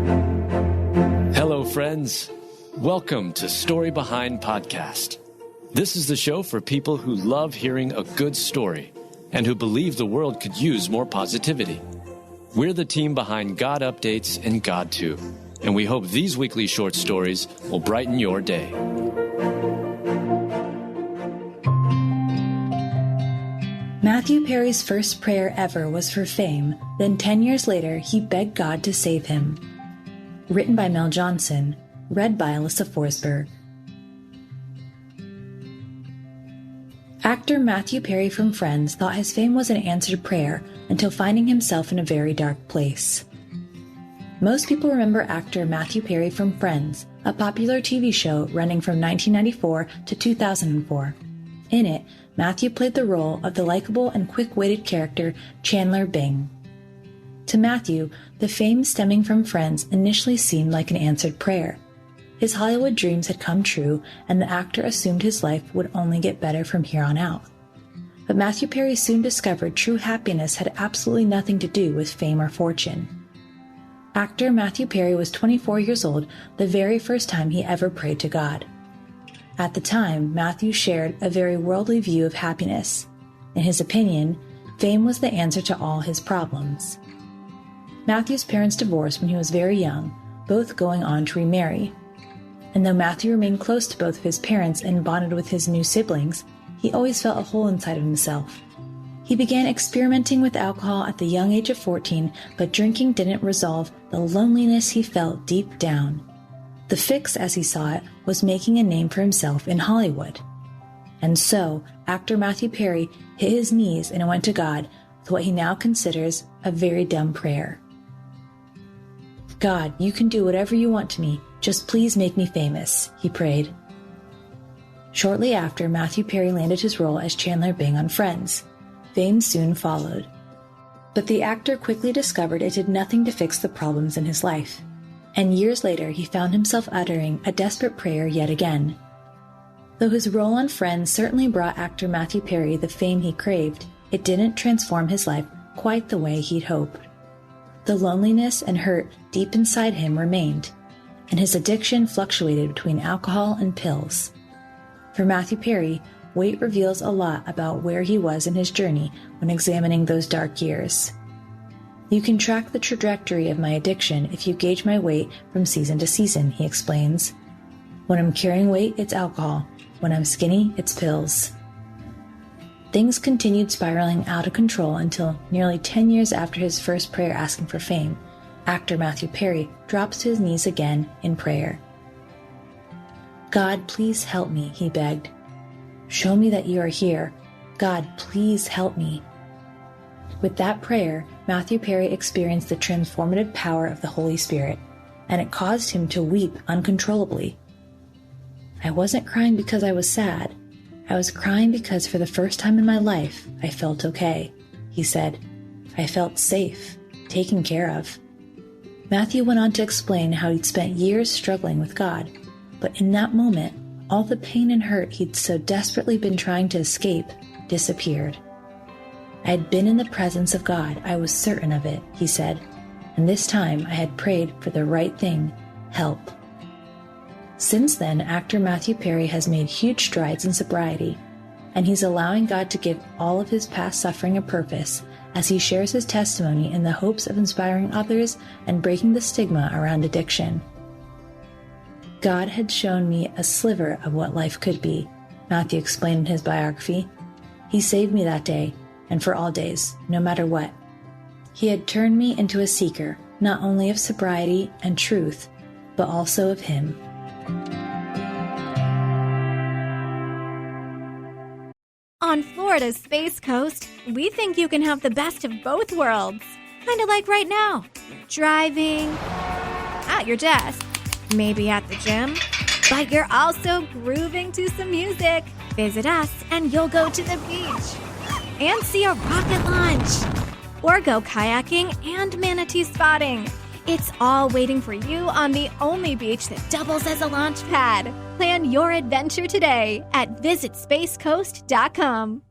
Hello, friends. Welcome to Story Behind Podcast. This is the show for people who love hearing a good story and who believe the world could use more positivity. We're the team behind GodUpdates and God2, and we hope these weekly short stories will brighten your day. Matthew Perry's first prayer ever was for fame. Then 10 years later, he begged God to save him. Written by Mel Johnson. Read by Alyssa Forsberg. Actor Matthew Perry from Friends thought his fame was an answered prayer until finding himself in a very dark place. Most people remember actor Matthew Perry from Friends, a popular TV show running from 1994 to 2004. In it, Matthew played the role of the likable and quick-witted character Chandler Bing. To Matthew, the fame stemming from Friends initially seemed like an answered prayer. His Hollywood dreams had come true, and the actor assumed his life would only get better from here on out. But Matthew Perry soon discovered true happiness had absolutely nothing to do with fame or fortune. Actor Matthew Perry was 24 years old the very first time he ever prayed to God. At the time, Matthew shared a very worldly view of happiness. In his opinion, fame was the answer to all his problems. Matthew's parents divorced when he was very young, both going on to remarry. And though Matthew remained close to both of his parents and bonded with his new siblings, he always felt a hole inside of himself. He began experimenting with alcohol at the young age of 14, but drinking didn't resolve the loneliness he felt deep down. The fix, as he saw it, was making a name for himself in Hollywood. And so, actor Matthew Perry hit his knees and went to God with what he now considers a very dumb prayer. "God, you can do whatever you want to me. Just please make me famous," he prayed. Shortly after, Matthew Perry landed his role as Chandler Bing on Friends. Fame soon followed. But the actor quickly discovered it did nothing to fix the problems in his life. And years later, he found himself uttering a desperate prayer yet again. Though his role on Friends certainly brought actor Matthew Perry the fame he craved, it didn't transform his life quite the way he'd hoped. The loneliness and hurt deep inside him remained, and his addiction fluctuated between alcohol and pills. For Matthew Perry, weight reveals a lot about where he was in his journey when examining those dark years. "You can track the trajectory of my addiction if you gauge my weight from season to season," he explains. "When I'm carrying weight, it's alcohol. When I'm skinny, it's pills." Things continued spiraling out of control until nearly 10 years after his first prayer asking for fame, actor Matthew Perry drops to his knees again in prayer. "God, please help me," he begged. "Show me that you are here. God, please help me." With that prayer, Matthew Perry experienced the transformative power of the Holy Spirit, and it caused him to weep uncontrollably. "I wasn't crying because I was sad. I was crying because for the first time in my life, I felt okay," he said. "I felt safe, taken care of." Matthew went on to explain how he'd spent years struggling with God, but in that moment, all the pain and hurt he'd so desperately been trying to escape disappeared. "I had been in the presence of God, I was certain of it," he said, "and this time I had prayed for the right thing, help." Since then, actor Matthew Perry has made huge strides in sobriety, and he's allowing God to give all of his past suffering a purpose as he shares his testimony in the hopes of inspiring others and breaking the stigma around addiction. "God had shown me a sliver of what life could be," Matthew explained in his biography. "He saved me that day, and for all days, no matter what. He had turned me into a seeker, not only of sobriety and truth, but also of Him." On Florida's Space Coast, we think you can have the best of both worlds. Kind of like right now. Driving, at your desk, maybe at the gym, but you're also grooving to some music. Visit us and you'll go to the beach and see a rocket launch, or go kayaking and manatee spotting. It's all waiting for you on the only beach that doubles as a launch pad. Plan your adventure today at visitspacecoast.com.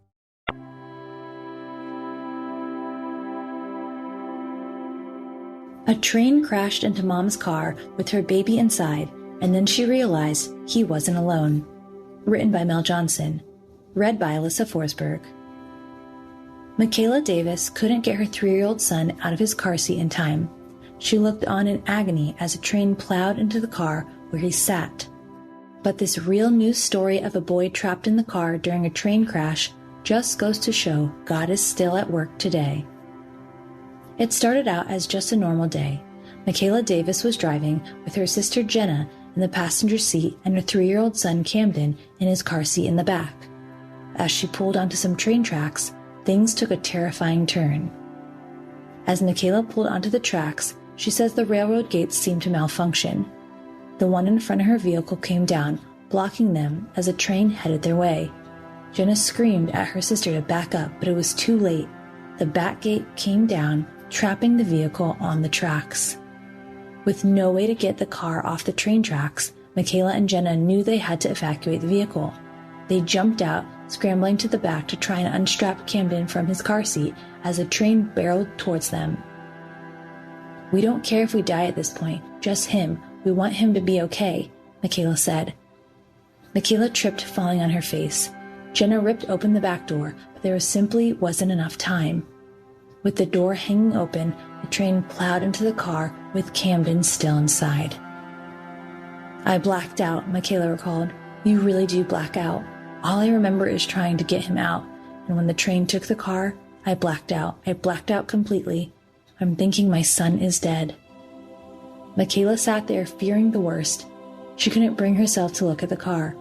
A train crashed into Mom's car with her baby inside, and then she realized he wasn't alone. Written by Mel Johnson. Read by Alyssa Forsberg. Mikayla Davis couldn't get her 3-year-old son out of his car seat in time. She looked on in agony as a train plowed into the car where he sat. But this real news story of a boy trapped in the car during a train crash just goes to show God is still at work today. It started out as just a normal day. Mikayla Davis was driving with her sister Jenna in the passenger seat and her 3-year-old son Camden in his car seat in the back. As she pulled onto some train tracks, things took a terrifying turn. As Mikayla pulled onto the tracks, she says the railroad gates seemed to malfunction. The one in front of her vehicle came down, blocking them as a train headed their way. Jenna screamed at her sister to back up, but it was too late. The back gate came down, trapping the vehicle on the tracks. With no way to get the car off the train tracks, Mikayla and Jenna knew they had to evacuate the vehicle. They jumped out, scrambling to the back to try and unstrap Camden from his car seat as the train barreled towards them. "We don't care if we die at this point, just him. We want him to be okay," Mikayla said. Mikayla tripped, falling on her face. Jenna ripped open the back door, but there simply wasn't enough time. With the door hanging open, the train plowed into the car with Camden still inside. "I blacked out," Mikayla recalled. "You really do black out. All I remember is trying to get him out, and when the train took the car, I blacked out. I blacked out completely. I'm thinking my son is dead." Mikayla sat there fearing the worst. She couldn't bring herself to look at the car.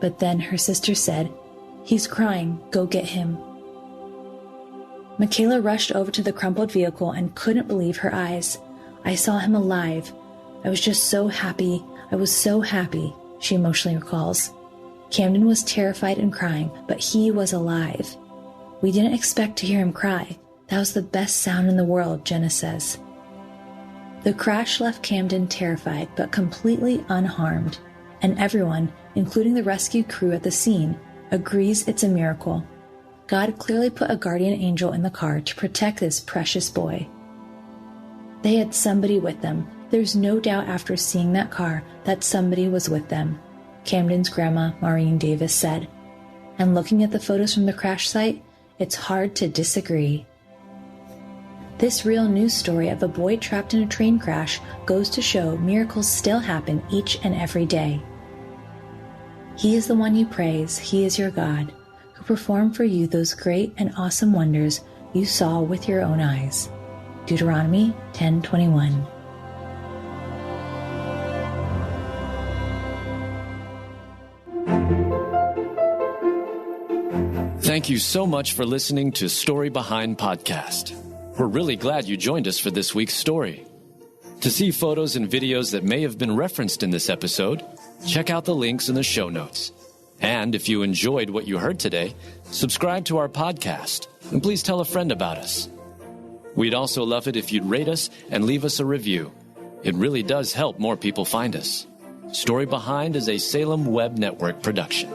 But then her sister said, "He's crying. Go get him." Mikayla rushed over to the crumpled vehicle and couldn't believe her eyes. "I saw him alive. I was just so happy. I was so happy," she emotionally recalls. Camden was terrified and crying, but he was alive. "We didn't expect to hear him cry. That was the best sound in the world," Jenna says. The crash left Camden terrified but completely unharmed, and everyone, including the rescue crew at the scene, agrees it's a miracle. God clearly put a guardian angel in the car to protect this precious boy. They had somebody with them. There's no doubt after seeing that car that somebody was with them, Camden's grandma, Maureen Davis, said. And looking at the photos from the crash site, it's hard to disagree. This real news story of a boy trapped in a train crash goes to show miracles still happen each and every day. He is the one you praise. He is your God, who performed for you those great and awesome wonders you saw with your own eyes. Deuteronomy 10:21. Thank you so much for listening to Story Behind Podcast. We're really glad you joined us for this week's story. To see photos and videos that may have been referenced in this episode, check out the links in the show notes. And if you enjoyed what you heard today, subscribe to our podcast, and please tell a friend about us. We'd also love it if you'd rate us and leave us a review. It really does help more people find us. Story Behind is a Salem Web Network production.